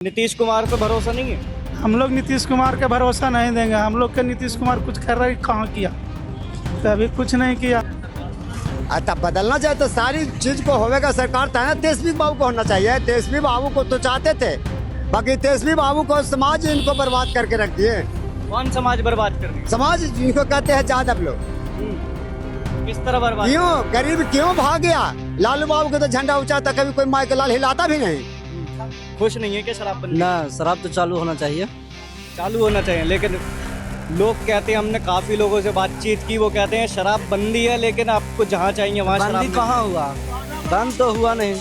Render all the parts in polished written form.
नीतीश कुमार पे भरोसा नहीं है। हम लोग नीतीश कुमार का भरोसा नहीं देंगे। हम लोग के नीतीश कुमार कुछ कर रहा है, कहाँ किया? कभी कुछ नहीं किया। तब बदलना चाहिए तो सारी चीज को होगा। सरकार था ना, तेजस्वी बाबू को होना चाहिए। तेजस्वी बाबू को तो चाहते थे, बाकी तेजस्वी बाबू को समाज इनको बर्बाद करके रख दिए। कौन समाज बर्बाद कर दिया? समाज जिनको कहते हैं यादव लोग। किस तरह बर्बाद? क्यों गरीब क्यों भाग गया? लालू बाबू के तो झंडा ऊंचा था, कभी कोई माई का लाल हिलाता भी नहीं। खुश नहीं है क्या शराबबंदी? ना, शराब तो चालू होना चाहिए। चालू होना चाहिए, लेकिन लोग कहते हैं, हमने काफी लोगों से बातचीत की, वो कहते हैं शराब बंदी है, लेकिन आपको जहाँ चाहिए वहाँ शराब बंदी कहाँ हुआ? बंद तो हुआ नहीं।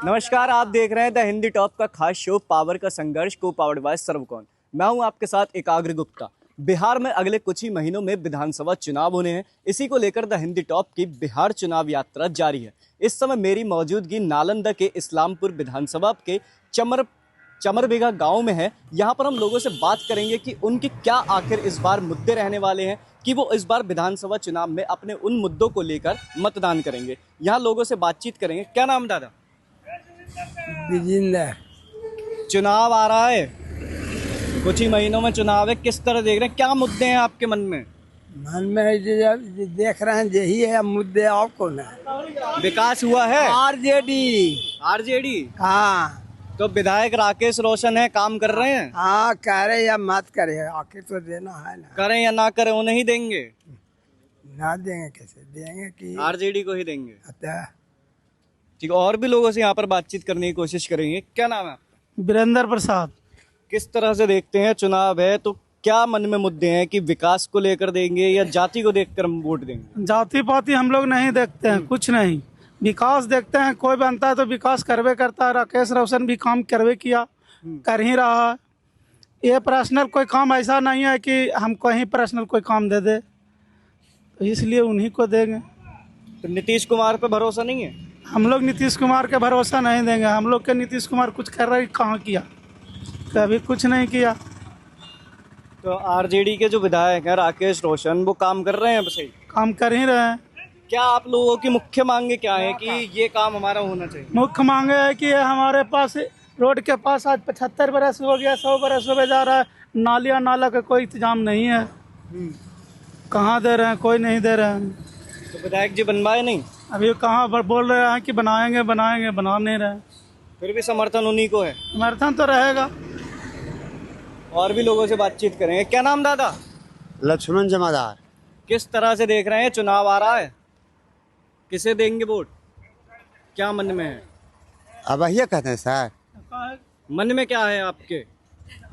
नमस्कार, आप देख रहे हैं द हिंदी टॉप का खास शो पावर का संघर्ष को पावर्ड बाय सर्वकॉन। मैं हूं आपके साथ एकाग्र गुप्ता। बिहार में अगले कुछ ही महीनों में विधानसभा चुनाव होने हैं। इसी को लेकर द हिंदी टॉप की बिहार चुनाव यात्रा जारी है। इस समय मेरी मौजूदगी नालंदा के इस्लामपुर विधानसभा के चमरबेगा गांव में है। यहां पर हम लोगों से बात करेंगे कि उनके क्या आखिर इस बार मुद्दे रहने वाले हैं, कि वो इस बार विधानसभा चुनाव में अपने उन मुद्दों को लेकर मतदान करेंगे। यहाँ लोगों से बातचीत करेंगे। क्या नाम दादा? विजेंद्र। चुनाव आ रहा है, कुछ ही महीनों में चुनाव है। किस तरह देख रहे हैं, क्या मुद्दे हैं आपके मन में? मन में जो देख रहे हैं यही है मुद्दे, और कौन है? विकास हुआ है? आरजेडी। हाँ, तो विधायक राकेश रोशन है, काम कर रहे हैं। हाँ, करे या मत करे, आखिर तो देना है ना। करें या ना करें, उन्हें ही देंगे। ना देंगे कैसे देंगे कि आरजेडी को ही देंगे। अतः ठीक है, और भी लोगों से यहाँ पर बातचीत करने की कोशिश करेंगे। क्या नाम है आपका? वीरेंद्र प्रसाद। किस तरह से देखते हैं, चुनाव है तो क्या मन में मुद्दे हैं, कि विकास को लेकर देंगे या जाति को देखकर हम वोट देंगे? जाति पाति हम लोग नहीं देखते हैं, कुछ नहीं। विकास देखते हैं। कोई बनता है तो विकास करवे करता है। राकेश रोशन भी काम करवे किया, कर ही रहा है। ये पर्सनल कोई काम ऐसा नहीं है कि हम कहीं पर्सनल कोई काम दे दे, तो इसलिए उन्हीं को देंगे। तो नीतीश कुमार पे भरोसा नहीं है। हम लोग नीतीश कुमार का भरोसा नहीं देंगे। हम लोग के नीतीश कुमार कुछ कर रहा है, कहाँ किया? कभी कुछ नहीं किया। तो आरजेडी के जो विधायक हैं राकेश रोशन, वो काम कर रहे हैं? सही काम कर ही रहे हैं। क्या आप लोगों की मुख्य मांगे क्या है कि ये काम हमारा होना चाहिए? मुख्य मांगे है कि हमारे पास रोड के पास आज 75 बरस हो गया, 100 बरस हो जा रहा है। नालियाँ नाला का कोई इंतजाम नहीं है। कहाँ दे रहे हैं? कोई नहीं दे रहे हैं। तो विधायक जी बनवाए नहीं? अभी कहाँ बोल रहे हैं कि बनाएंगे बनाएंगे, बना नहीं रहे। फिर भी समर्थन उन्हीं को है। समर्थन तो रहेगा। और भी लोगों से बातचीत करेंगे। क्या नाम दादा? लक्ष्मण जमादार। किस तरह से देख रहे हैं, चुनाव आ रहा है, किसे देंगे वोट? क्या मन में है? अब वही कहते हैं सर, मन में क्या है आपके?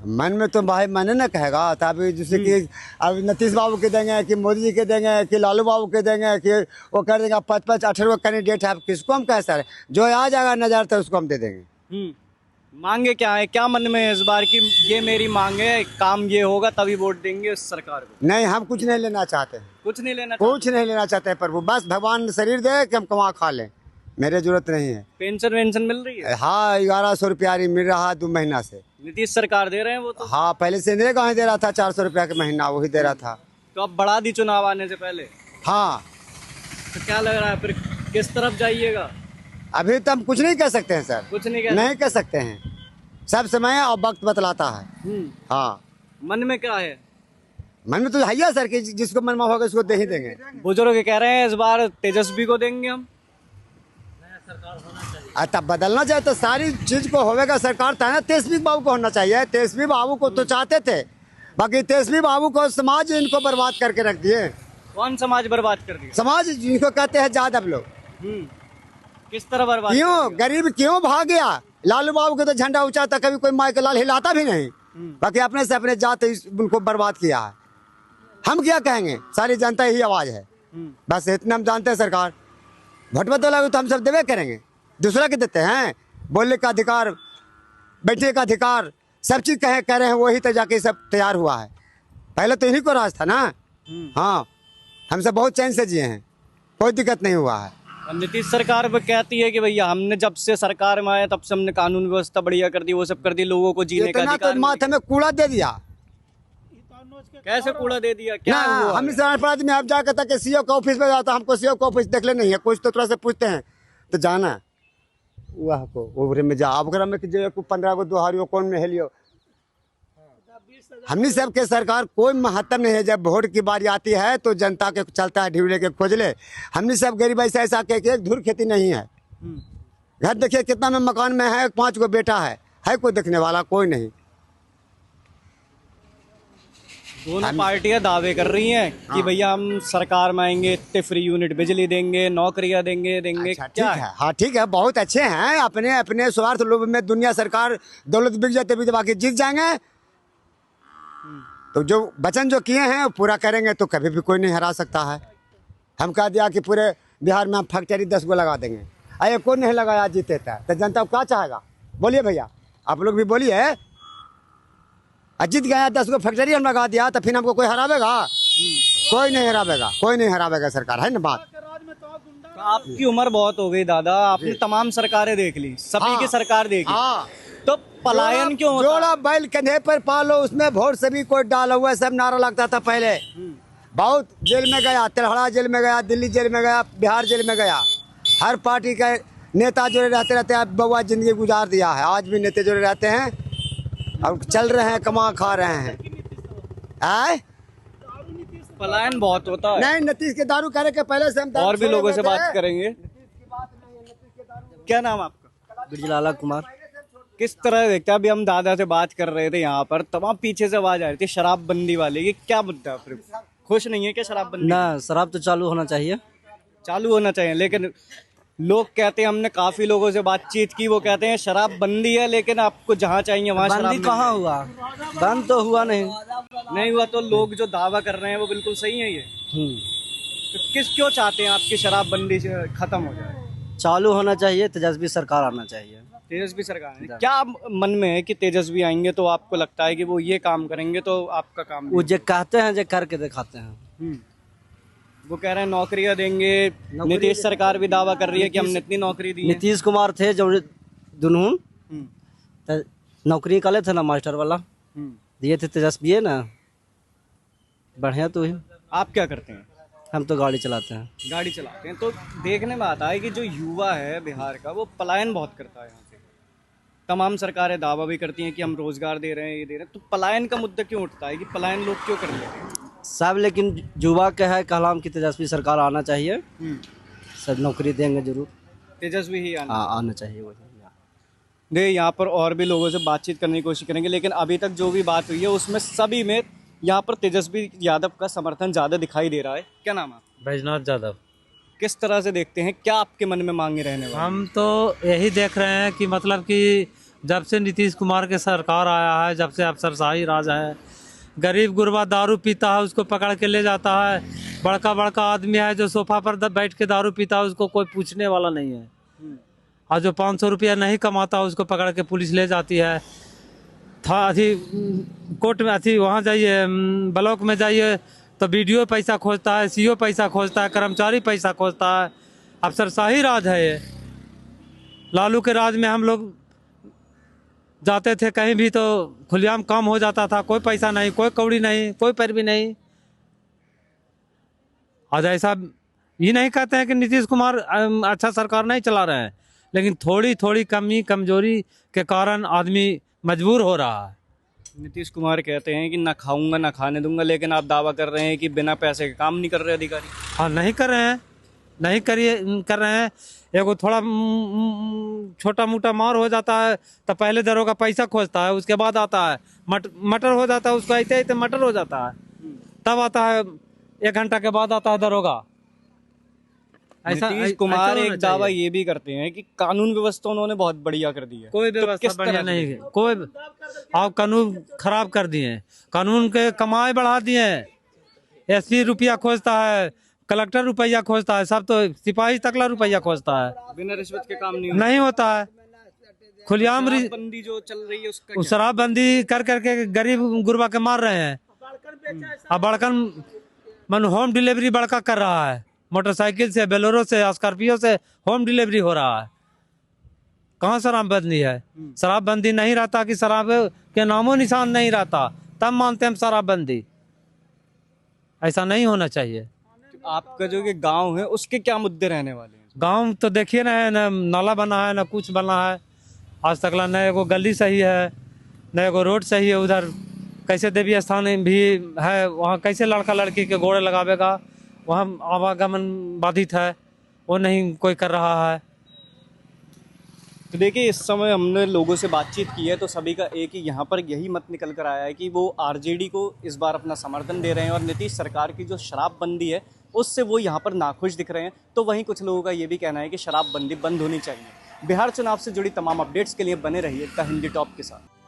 मन में तो भाई मन न कहेगा। तब जैसे कि अब नीतीश बाबू के देंगे, कि मोदी जी के देंगे, कि लालू बाबू के देंगे, कि वो कर देंगे। 5-18 कैंडिडेट है, किसको हम कहें सर? जो आ जाएगा नजर तो उसको हम दे देंगे। मांगे क्या है, क्या मन में है इस बार की ये मेरी मांग है, काम ये होगा तभी वोट देंगे उस सरकार को? नहीं, हम कुछ नहीं लेना चाहते हैं। कुछ नहीं लेना? कुछ नहीं लेना चाहते हैं प्रभु, बस भगवान शरीर दे कि हम कमा खा लें। मेरे जरूरत नहीं है। पेंशन वेंशन मिल रही है? हाँ, 1100 रुपया मिल रहा है 2 महीना से। नीतीश सरकार दे रहे हैं वो तो। हाँ, पहले से इंदिरा गांधी दे रहा था 400 रुपया का महीना, वही दे रहा था। तो अब बढ़ा दी चुनाव आने से पहले। हाँ, तो क्या लग रहा है फिर किस तरफ जाइएगा? अभी तो हम कुछ नहीं कह सकते हैं सर। कुछ नहीं नहीं कह सकते हैं, सब समय और वक्त बतलाता है। हाँ, मन में क्या है? मन में तो है ही सर कि जिसको मन में होगा उसको दे ही देंगे। बुजुर्ग कह रहे हैं इस बार तेजस्वी को देंगे हम। तब बदलना चाहिए तो सारी चीज को होगा। सरकार था ना, तेजस्वी बाबू को होना चाहिए। तेजस्वी बाबू को तो चाहते थे, बाकी तेजस्वी बाबू को समाज इनको बर्बाद करके रख दिए। कौन समाज बर्बाद कर दिया? समाज जिनको कहते हैं यादव लोग। किस तरह बर्बाद? क्यों गरीब क्यों भाग गया? लालू बाबू के तो झंडा ऊंचा था, कभी कोई माई का लाल हिलाता भी नहीं। बाकी अपने से अपने जात उनको बर्बाद किया है। हम क्या कहेंगे, सारी जनता यही आवाज है। बस इतना हम जानते हैं। सरकार वोट बदला तो हम सब देवे करेंगे, दूसरा के देते हैं। बोलने का अधिकार, बैठने का अधिकार, सब चीज कह रहे हैं, वही तो जाके सब तैयार हुआ है। पहले तो इन्हीं को राज था ना। हाँ, हम सब बहुत चैन से जिए हैं, कोई दिक्कत नहीं हुआ है। नीतीश सरकार वो कहती है कि भैया हमने जब से सरकार में आए तब से हमने कानून व्यवस्था बढ़िया कर दी, वो सब कर दी, लोगों को जीने का इतना अधिकार तो माथे में कूड़ा दे दिया। कैसे कूड़ा दे दिया? क्या ना, हुआ? हम इस आदमी आप जाकर तक सीओ का ऑफिस में जाता, हमको सीओ का ऑफिस देख ले नहीं है, कुछ तो थोड़ा से पूछते हैं तो जाना। वह को ओवरे में जा ओकरा में जो 15 को दोहारियो कौन में हेलियो। हमनी सब के सरकार कोई महत्व नहीं है। जब वोट की बारी आती है तो जनता के चलता है ढिवले के खोजले। हमनी सब गरीब ऐसा ऐसा कह के एक धूर खेती नहीं है। घर देखिए कितना में मकान में है, 5 को बेटा है कोई देखने वाला कोई नहीं। दोनों पार्टियां दावे कर रही हैं कि भैया हम सरकार में आएंगे, इतने फ्री यूनिट बिजली देंगे, नौकरियां देंगे। अच्छा, ठीक क्या है, हाँ ठीक है, बहुत अच्छे हैं। अपने अपने स्वार्थ लोभ में दुनिया सरकार दौलत बिक जाते भी बाकी जीत जाएंगे। तो जो वचन जो किए हैं वो पूरा करेंगे तो कभी भी कोई नहीं हरा सकता है। हम कह दिया कि पूरे बिहार में हम फैक्ट्री 10 को लगा देंगे, अरे कोई नहीं लगाया जीते तो जनता क्या चाहेगा? बोलिए भैया, आप लोग भी बोलिए। जीत गया 10 को फैक्ट्री हम लगा दिया तो फिर हमको कोई हरावेगा? कोई नहीं हरावेगा, कोई नहीं हरावेगा सरकार, है ना बात। तो आपकी उम्र बहुत हो गई दादा, आपने तमाम सरकारें देख ली, सभी की सरकार देखी, तो पलायन क्यों होता है? जोड़ा बैल कंधे पर पालो, उसमें वोट सभी को डाला हुआ सब नारा लगता था पहले। बहुत जेल में गया, तेलहड़ा जेल में गया, दिल्ली जेल में गया, बिहार जेल में गया। हर पार्टी के नेता जुड़े रहते हैं, बउआ जिंदगी गुजार दिया है। आज भी नेता जुड़े रहते हैं और चल रहे हैं, कमा खा रहे हैं। पलायन बहुत होता है। नहीं, नीतीश के दारू करे के पहले से हम और भी लोगों से बात करेंगे। क्या नाम आपका? बिरजलाल कुमार। किस तरह देखते हैं? अभी हम दादा से बात कर रहे थे यहाँ पर, तमाम पीछे से आवाज आ रही थी शराबबंदी वाली, ये क्या मुद्दा है? फिर खुश नहीं है क्या शराबबंदी? ना, शराब तो चालू होना चाहिए। चालू होना चाहिए, लेकिन लोग कहते हैं, हमने काफी लोगों से बातचीत की, वो कहते हैं शराब बंदी है, लेकिन आपको जहाँ चाहिए वहाँ शराब बंदी कहाँ हुआ? बंद तो हुआ नहीं हुआ। तो लोग जो दावा कर रहे हैं वो बिल्कुल सही है ये। तो क्यों चाहते हैं आपकी शराबबंदी खत्म हो जाए? चालू होना चाहिए, तेजस्वी सरकार आना चाहिए। तेजस्वी सरकार है। क्या मन में है कि तेजस्वी आएंगे तो आपको लगता है कि वो ये काम करेंगे तो आपका काम वो जो कहते हैं जो करके दिखाते हैं। वो कह रहे हैं नौकरियां देंगे। नीतीश सरकार भी दावा कर रही है कि हमने इतनी नौकरी दी है। नीतीश कुमार थे जो दुनू तो नौकरी निकाले थे ना, मास्टर वाला दिए थे, तेजस्वी है ना, बढ़िया। तो ही आप क्या करते हैं? हम तो गाड़ी चलाते हैं। गाड़ी चलाते हैं। तो देखने में आता है कि जो युवा है बिहार का, वो पलायन बहुत करता है यहाँ से। तमाम सरकारें दावा भी करती हैं कि हम रोजगार दे रहे हैं, ये दे रहे हैं, तो पलायन का मुद्दा क्यों उठता है कि पलायन लोग क्यों कर रहे हैं सब? लेकिन युवा के है कहलाम की तेजस्वी सरकार आना चाहिए, सब नौकरी देंगे जरूर। तेजस्वी ही आना चाहिए वही। दे यहाँ पर और भी लोगों से बातचीत करने की कोशिश करेंगे, लेकिन अभी तक जो भी बात हुई है उसमें सभी में यहाँ पर तेजस्वी यादव का समर्थन ज्यादा दिखाई दे रहा है। क्या नाम है? बैजनाथ यादव। किस तरह से देखते हैं, क्या आपके मन में मांगे रहने वाली? हम तो यही देख रहे हैं कि मतलब कि जब से नीतीश कुमार के सरकार आया है, जब से अफसरशाही राज है, गरीब गुरबा दारू पीता है उसको पकड़ के ले जाता है। बड़का बड़का आदमी है जो सोफा पर बैठ के दारू पीता है, उसको कोई पूछने वाला नहीं है। और जो 500 रुपया नहीं कमाता उसको पकड़ के पुलिस ले जाती है। था अथी कोर्ट में, अथी वहाँ जाइए, ब्लॉक में जाइए तो बीडीओ पैसा खोजता है, सीओ पैसा खोजता है, कर्मचारी पैसा खोजता है। अफसरशाही राज है ये। लालू के राज में हम लोग जाते थे कहीं भी तो खुलेआम काम हो जाता था, कोई पैसा नहीं, कोई कौड़ी नहीं, कोई पैरवी नहीं। आज ऐसा ये नहीं कहते हैं कि नीतीश कुमार अच्छा सरकार नहीं चला रहे हैं, लेकिन थोड़ी थोड़ी कमी कमजोरी के कारण आदमी मजबूर हो रहा है। नीतीश कुमार कहते हैं कि ना खाऊंगा ना खाने दूंगा, लेकिन आप दावा कर रहे हैं कि बिना पैसे के काम नहीं कर रहे अधिकारी। हाँ, नहीं कर रहे हैं, नहीं कर रहे हैं। एगो थोड़ा छोटा मोटा मार हो जाता है तो पहले दरोगा पैसा खोजता है, उसके बाद आता है मटर हो जाता है, उसको ऐसे ऐसे मटर हो जाता है, तब आता है 1 घंटा के बाद आता है दरोगा। नीतीश कुमार एक दावा ये भी करते हैं कि कानून व्यवस्था उन्होंने बहुत बढ़िया कर दी है। कोई व्यवस्था बढ़िया नहीं है, कोई आप कानून खराब कर दिए, कानून के कमाई बढ़ा दिए। एसपी रुपया खोजता है, कलेक्टर रुपया खोजता है, सब तो सिपाही तकला रुपया खोजता है। बिना रिश्वत के काम नहीं होता है। खुलेआम बंदी जो चल रही है उसका शराबबंदी कर करके गरीब गुरबा के मार रहे हैं। अब बड़कन मन होम डिलीवरी बड़का कर रहा है, मोटरसाइकिल से, बेलोरो से, स्कॉर्पियो से होम डिलीवरी हो रहा है। कहाँ शराबबंदी है? शराबबंदी नहीं रहता कि शराब के नामो निशान नहीं रहता, तब मानते हम शराबबंदी। ऐसा नहीं होना चाहिए। आपका जो ये गांव है उसके क्या मुद्दे रहने वाले हैं? गांव तो देखिए ना नाला बना है ना कुछ बना है आज तक। न एगो गली सही है न एगो रोड सही है। उधर कैसे देवी स्थान भी है, वहाँ कैसे लड़का लड़की के गोड़े लगावेगा, वहाँ आवागमन बाधित है, वो नहीं कोई कर रहा है। तो देखिए इस समय हमने लोगों से बातचीत की है तो सभी का एक ही यहाँ पर यही मत निकल कर आया है कि वो आरजेडी को इस बार अपना समर्थन दे रहे हैं और नीतीश सरकार की जो शराबबंदी है उससे वो यहाँ पर नाखुश दिख रहे हैं। तो वहीं कुछ लोगों का ये भी कहना है कि शराबबंदी बंद होनी चाहिए। बिहार चुनाव से जुड़ी तमाम अपडेट्स के लिए बने रहिए द हिंदी टॉप के साथ।